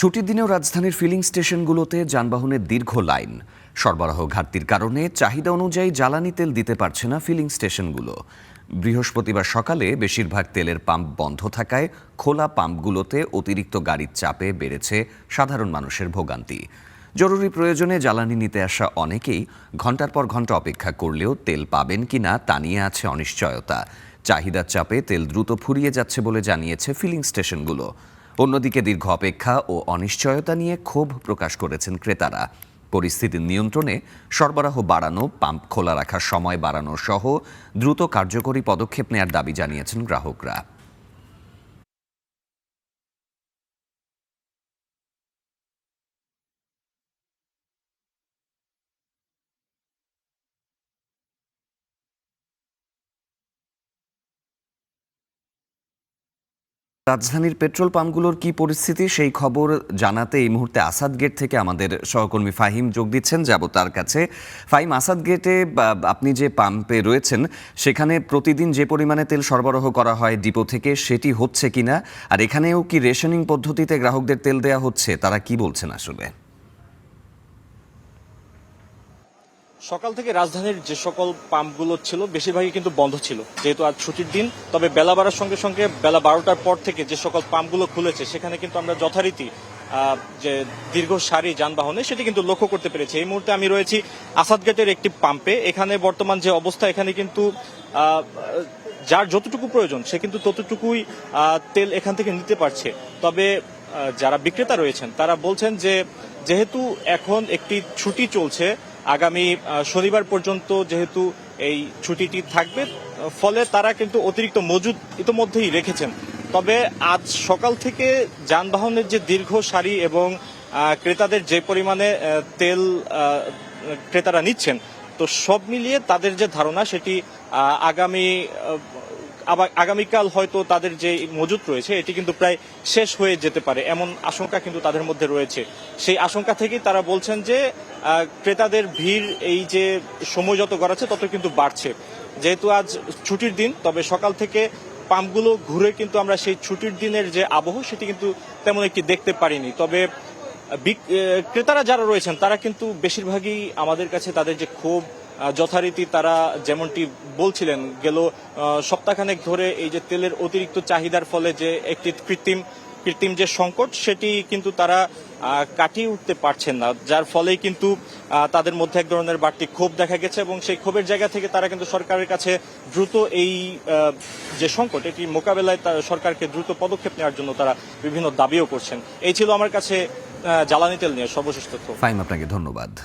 ছুটির দিনেও রাজধানীর ফিলিং স্টেশনগুলোতে যানবাহনের দীর্ঘ লাইন। সরবরাহ ঘাটতির কারণে চাহিদা অনুযায়ী জ্বালানি তেল দিতে পারছে না ফিলিং স্টেশনগুলো। বৃহস্পতিবার সকালে বেশিরভাগ তেলের পাম্প বন্ধ থাকায় খোলা পাম্পগুলোতে অতিরিক্ত গাড়ির চাপে বেড়েছে সাধারণ মানুষের ভোগান্তি। জরুরি প্রয়োজনে জ্বালানি নিতে আসা অনেকেই ঘন্টার পর ঘন্টা অপেক্ষা করলেও তেল পাবেন কিনা তা নিয়ে আছে অনিশ্চয়তা। চাহিদার চাপে তেল দ্রুত ফুরিয়ে যাচ্ছে বলে জানিয়েছে ফিলিং স্টেশনগুলো। অন্যদিকে দীর্ঘ অপেক্ষা ও অনিশ্চয়তা নিয়ে ক্ষোভ প্রকাশ করেছেন ক্রেতারা। পরিস্থিতি নিয়ন্ত্রণে সরবরাহ বাড়ানো, পাম্প খোলা রাখার সময় বাড়ানো সহ দ্রুত কার্যকরী পদক্ষেপ নেয়ার দাবি জানিয়েছেন গ্রাহকরা। রাজধানীর পেট্রোল পাম্পগুলোর কি পরিস্থিতি সেই খবর জানাতে এই মুহূর্তে আসাদ গেট থেকে আমাদের সহকর্মী ফাহিম যোগ দিচ্ছেন। যাব তার কাছে। ফাহিম, আসাদ গেটে আপনি যে পাম্পে রয়েছেন সেখানে প্রতিদিন যে পরিমাণে তেল সরবরাহ করা হয় ডিপো থেকে সেটি হচ্ছে কিনা, আর এখানেও কি রেশনিং পদ্ধতিতে গ্রাহকদের তেল দেওয়া হচ্ছে, তারা কি বলছেন আসলে? সকাল থেকে রাজধানীর যে সকল পাম্পগুলো ছিল বেশিরভাগই কিন্তু বন্ধ ছিল, যেহেতু আজ ছুটির দিন। তবে বেলা বাড়ার সঙ্গে সঙ্গে বেলা 12টার পর থেকে যে সকল পাম্পগুলো খুলেছে সেখানে কিন্তু আমরা যথারীতি যে দীর্ঘ সারি যানবাহনে সেটি কিন্তু লক্ষ্য করতে পেরেছি। এই মুহূর্তে আমি রয়েছি আসাদ গেটের একটি পাম্পে। এখানে বর্তমান যে অবস্থা, এখানে কিন্তু যার যতটুকু প্রয়োজন সে কিন্তু ততটুকুই তেল এখান থেকে নিতে পারছে। তবে যারা বিক্রেতা রয়েছেন তারা বলছেন যে যেহেতু এখন একটি ছুটি চলছে, আগামী শনিবার পর্যন্ত যেহেতু এই ছুটিটি থাকবে, ফলে তারা কিন্তু অতিরিক্ত মজুদ ইতোমধ্যেই রেখেছেন। তবে আজ সকাল থেকে যানবাহনের যে দীর্ঘ সারি এবং ক্রেতাদের যে পরিমাণে তেল ক্রেতারা নিচ্ছেন, তো সব মিলিয়ে তাদের যে ধারণা সেটি আগামীকাল হয়তো তাদের যে মজুদ রয়েছে এটি কিন্তু প্রায় শেষ হয়ে যেতে পারে, এমন আশঙ্কা কিন্তু তাদের মধ্যে রয়েছে। সেই আশঙ্কা থেকেই তারা বলছেন যে ক্রেতাদের ভিড় এই যে সময় যত গড়াচ্ছে তত কিন্তু বাড়ছে। যেহেতু আজ ছুটির দিন, তবে সকাল থেকে পাম্পগুলো ঘুরে কিন্তু আমরা সেই ছুটির দিনের যে আবহ সেটি কিন্তু তেমন একটি দেখতে পারিনি। তবে ক্রেতারা যারা রয়েছেন তারা কিন্তু বেশিরভাগই আমাদের কাছে তাদের যে ক্ষোভ যথারীতি তারা যেমনটি বলছিলেন, গেল সপ্তাহখানেক ধরে এই যে তেলের অতিরিক্ত চাহিদার ফলে যে একটি কৃত্রিম যে সংকট সেটি কিন্তু তারা কাটিয়ে উঠতে পারছেন না, যার ফলেই কিন্তু তাদের মধ্যে এক ধরনের বাড়তি ক্ষোভ দেখা গেছে। এবং সেই ক্ষোভের জায়গা থেকে তারা কিন্তু সরকারের কাছে দ্রুত এই যে সংকট এটি মোকাবেলায় সরকারকে দ্রুত পদক্ষেপ নেওয়ার জন্য তারা বিভিন্ন দাবিও করছেন। এই ছিল আমার কাছে জ্বালানি তেল নিয়ে সর্বশেষ তথ্য। ফাহিম, আপনাকে ধন্যবাদ।